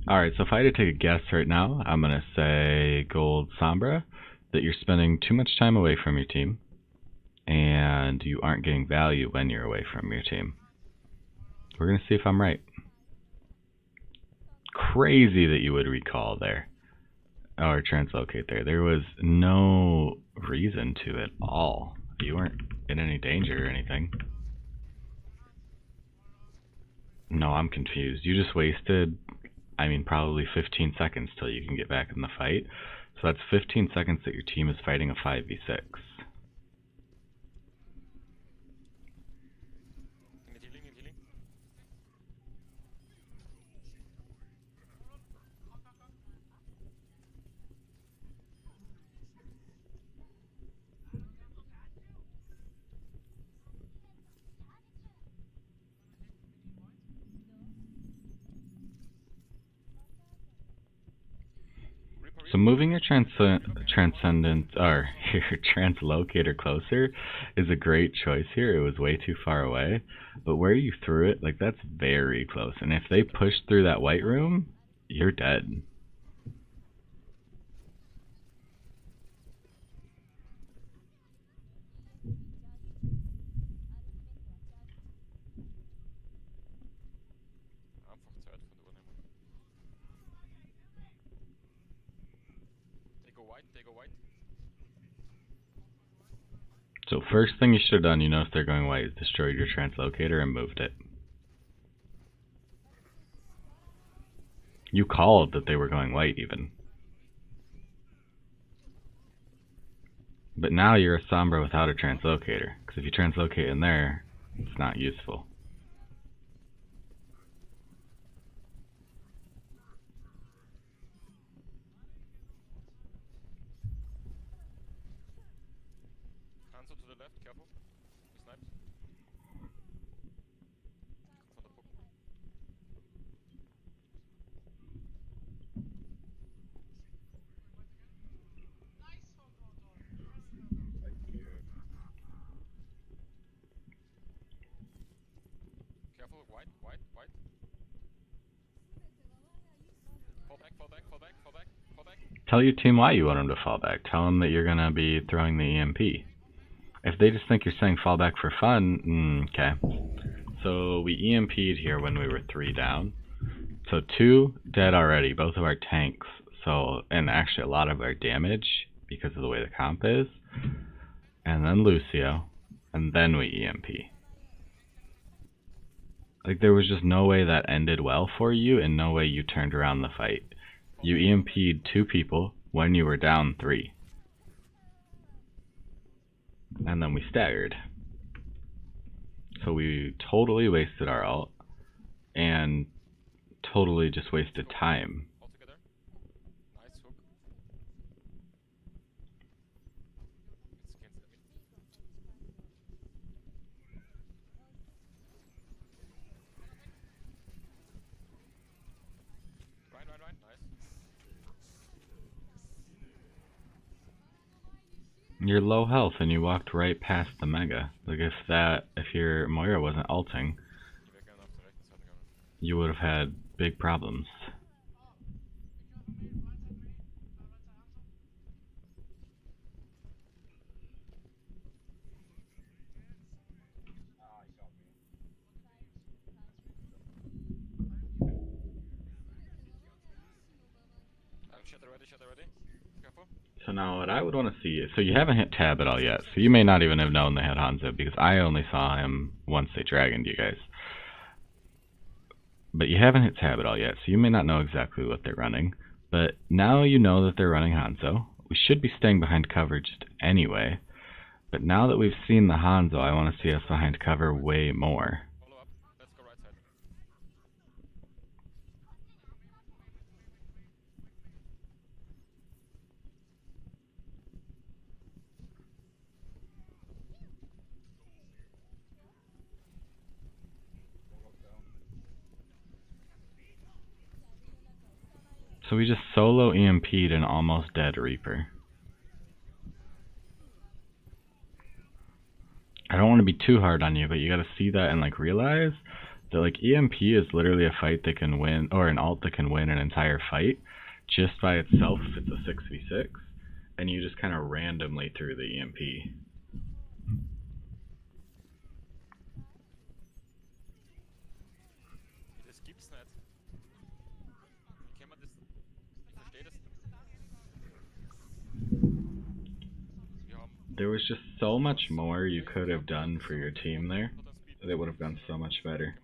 Alright, so if I had to take a guess right now, I'm going to say gold Sombra, that you're spending too much time away from your team, and you aren't getting value when you're away from your team. We're going to see if I'm right. Crazy that you would recall there, or translocate there. There was no reason to at all. You weren't in any danger or anything. No, I'm confused. You just wasted, probably 15 seconds till you can get back in the fight. So that's 15 seconds that your team is fighting a 5v6. So moving your transcendent or your translocator closer is a great choice here. It was way too far away, but where you threw it, like, that's very close. And if they push through that white room, you're dead. So first thing you should have done, you notice they're going white, is destroyed your translocator and moved it. You called that they were going white even. But now you're a Sombra without a translocator, because if you translocate in there, it's not useful. Tell your team why you want them to fall back. Tell them that you're going to be throwing the EMP. If they just think you're saying fall back for fun, okay. So we EMP'd here when we were 3 down. So 2 dead already, both of our tanks. So, and actually a lot of our damage because of the way the comp is. And then Lucio, and then we EMP. Like, there was just no way that ended well for you, and no way you turned around the fight. You EMP'd 2 people when you were down 3. And then we staggered. So we totally wasted our ult, and totally just wasted time. You're low health and you walked right past the Mega. Like, if your Moira wasn't ulting, you would have had big problems. So now what I would want to see is, so you haven't hit tab at all yet, so you may not even have known they had Hanzo, because I only saw him once they dragoned you guys. But you haven't hit tab at all yet, so you may not know exactly what they're running. But now you know that they're running Hanzo. We should be staying behind cover just anyway. But now that we've seen the Hanzo, I want to see us behind cover way more. So we just solo EMP'd an almost dead Reaper. I don't want to be too hard on you, but you gotta see that and like realize that like EMP is literally a fight that can win, or an alt that can win an entire fight just by itself if it's a 6v6, and you just kind of randomly threw the EMP. Das gibt's nicht. Wie kann man das? Ich verstehe das. Wir haben There was just so much more you could have done for your team there that it would have gone so much better.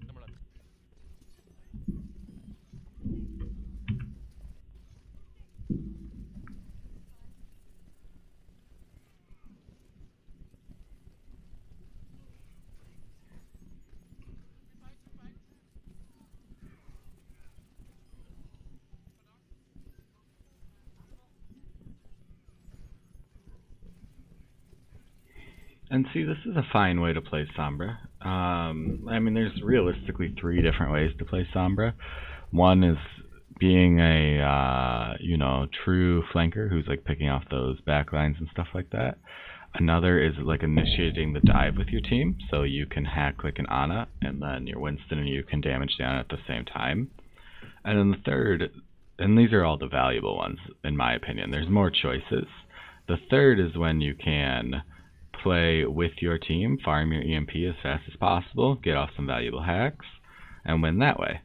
nochmal ein. And see, this is a fine way to play Sombra. I mean, there's realistically 3 different ways to play Sombra. One is being a, you know, true flanker who's like picking off those backlines and stuff like that. Another is like initiating the dive with your team, so you can hack like an Ana, and then your Winston and you can damage down at the same time. And then the third, and these are all the valuable ones in my opinion, there's more choices. The third is when you can play with your team, farm your EMP as fast as possible, get off some valuable hacks, and win that way.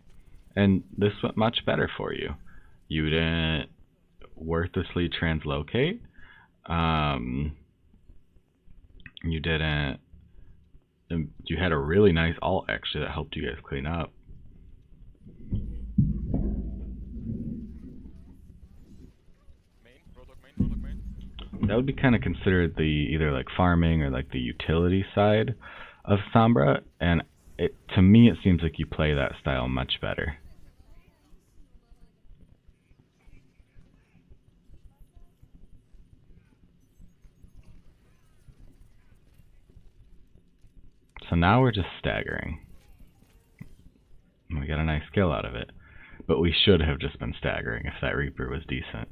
And this went much better for you. You didn't worthlessly translocate. You didn't. You had a really nice alt actually that helped you guys clean up. Main, Roadhog main. That would be kind of considered the either like farming or like the utility side of Sombra, and to me it seems like you play that style much better. So now we're just staggering. We got a nice kill out of it, but we should have just been staggering if that Reaper was decent.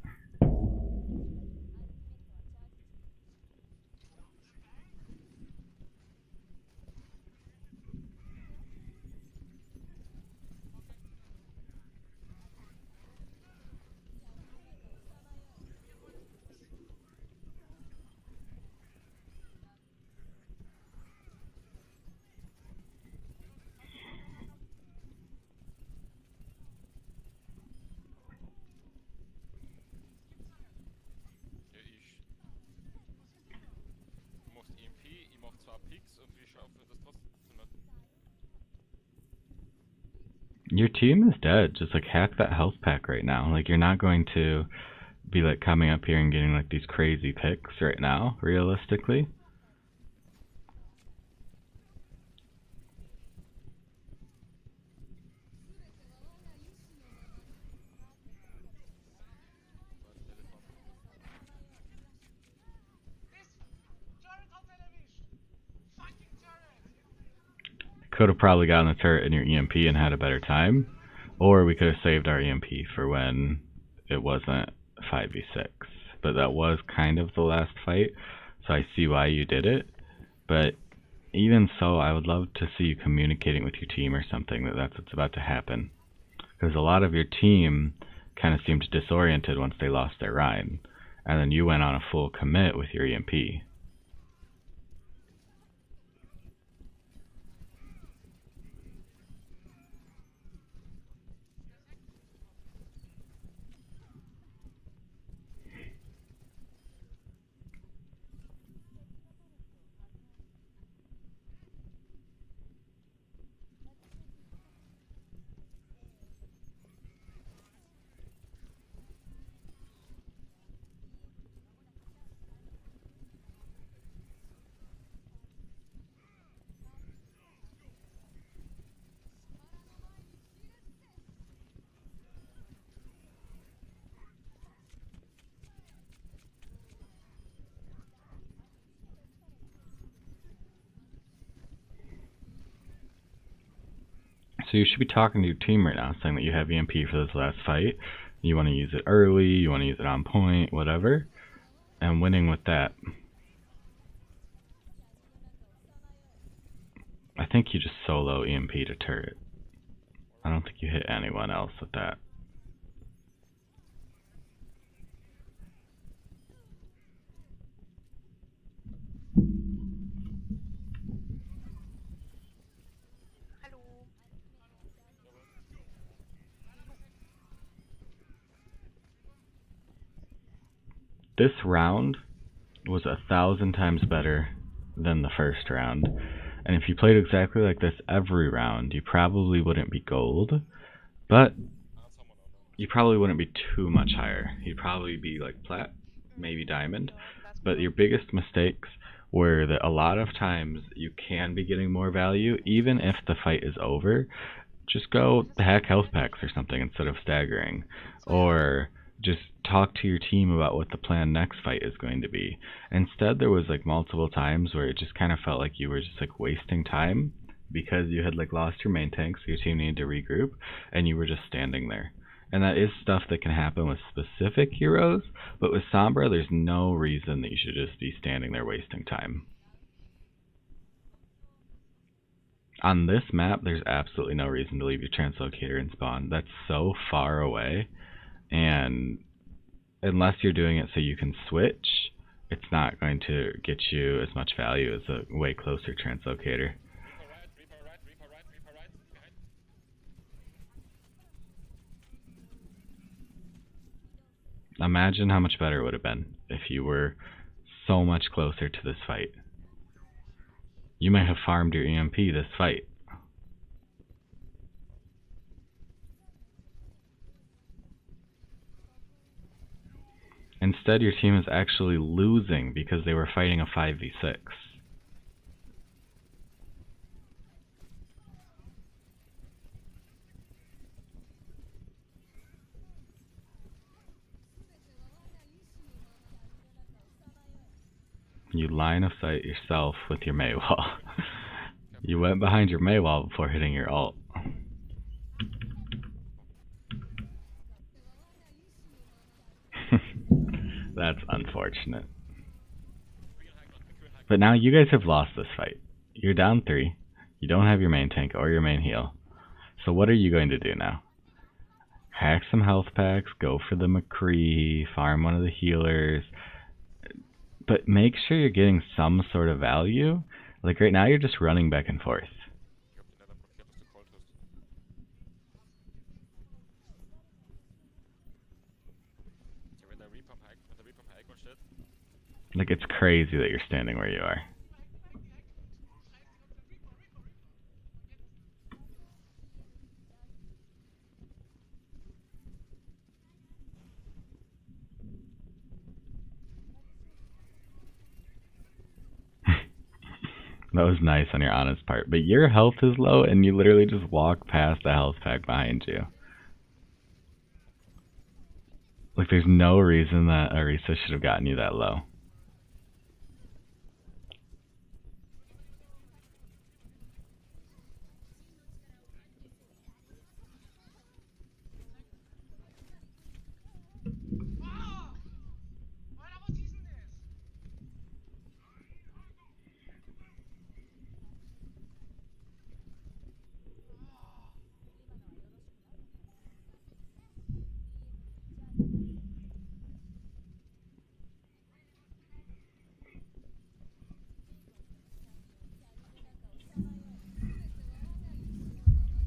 Ja, du machst EMP, ich mach 2 Picks und wir schaffen das trotzdem nicht. Your team is dead. Just like hack that health pack right now. Like you're not going to be like coming up here and getting like these crazy picks right now, realistically. Could have probably gotten the turret in your EMP and had a better time, or we could have saved our EMP for when it wasn't 5v6. But that was kind of the last fight, so I see why you did it. But even so, I would love to see you communicating with your team or something that that's what's about to happen, because a lot of your team kind of seemed disoriented once they lost their Rhine, and then you went on a full commit with your EMP. So you should be talking to your team right now, saying that you have EMP for this last fight. You want to use it early, you want to use it on point, whatever. And winning with that. I think you just solo EMP to turret. I don't think you hit anyone else with that. This round was 1,000 times better than the first round. And if you played exactly like this every round, you probably wouldn't be gold, but you probably wouldn't be too much higher. You'd probably be like plat, maybe diamond. But your biggest mistakes were that a lot of times you can be getting more value even if the fight is over. Just go hack health packs or something instead of staggering, or just talk to your team about what the plan next fight is going to be. Instead, there was like multiple times where it just kind of felt like you were just like wasting time because you had like lost your main tank, so your team needed to regroup, and you were just standing there. And that is stuff that can happen with specific heroes, but with Sombra, there's no reason that you should just be standing there wasting time. On this map, there's absolutely no reason to leave your translocator in spawn. That's so far away, and unless you're doing it so you can switch, it's not going to get you as much value as a way closer translocator. Imagine how much better it would have been if you were so much closer to this fight. You might have farmed your EMP this fight. Instead, your team is actually losing because they were fighting a 5v6. You line of sight yourself with your Mei wall. You went behind your Mei wall before hitting your ult. That's unfortunate. But now you guys have lost this fight. You're down 3. You don't have your main tank or your main heal. So what are you going to do now? Hack some health packs, go for the McCree, farm one of the healers. But make sure you're getting some sort of value. Like right now you're just running back and forth. Like it's crazy that you're standing where you are. That was nice on your honest part, but your health is low and you literally just walk past the health pack behind you. Like there's no reason that Orisa should have gotten you that low.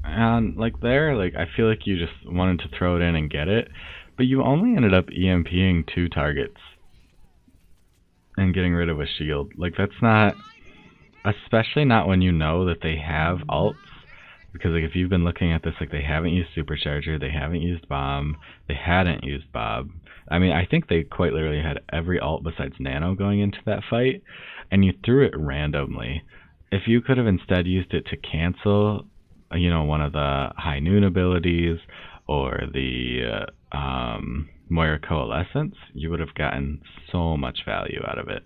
And like there, like I feel like you just wanted to throw it in and get it, but you only ended up EMPing 2 targets and getting rid of a shield. Like that's not, especially not when you know that they have ults, because like if you've been looking at this, like they haven't used Supercharger, they haven't used Bomb, they hadn't used Bob. I mean, I think they quite literally had every ult besides Nano going into that fight, and you threw it randomly. If you could have instead used it to cancel, you know, one of the High Noon abilities or the Moira Coalescence, you would have gotten so much value out of it.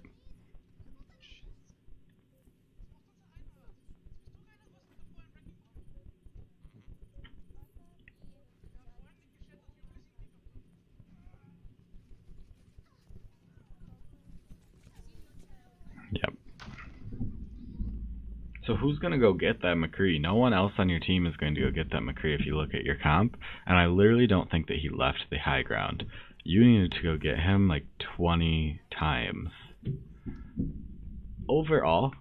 So who's going to go get that McCree? No one else on your team is going to go get that McCree if you look at your comp. And I literally don't think that he left the high ground. You needed to go get him like 20 times. Overall,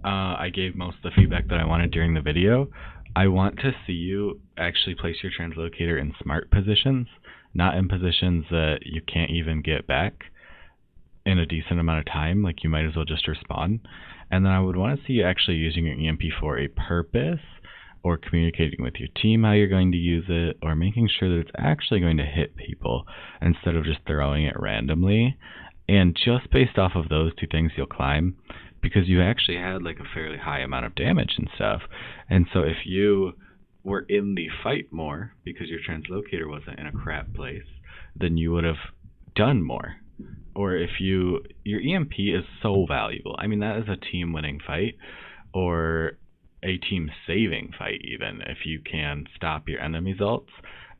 I gave most of the feedback that I wanted during the video. I want to see you actually place your translocator in smart positions, not in positions that you can't even get back in a decent amount of time, like you might as well just respawn. And then I would want to see you actually using your EMP for a purpose, or communicating with your team how you're going to use it, or making sure that it's actually going to hit people instead of just throwing it randomly. And just based off of those two things, you'll climb, because you actually had like a fairly high amount of damage and stuff. And so if you were in the fight more because your translocator wasn't in a crap place, then you would have done more. Or if your EMP is so valuable. I mean, that is a team winning fight, or a team saving fight even, if you can stop your enemy's ults.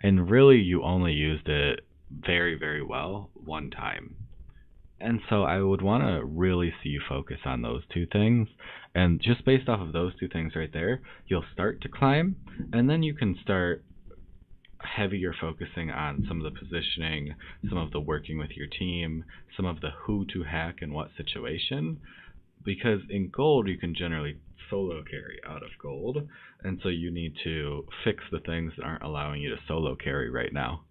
And really you only used it very, very well one time. And so I would want to really see you focus on those two things. And just based off of those two things right there, you'll start to climb, and then you can start heavier focusing on some of the positioning, some of the working with your team, some of the who to hack in what situation. Because in gold, you can generally solo carry out of gold. And so you need to fix the things that aren't allowing you to solo carry right now.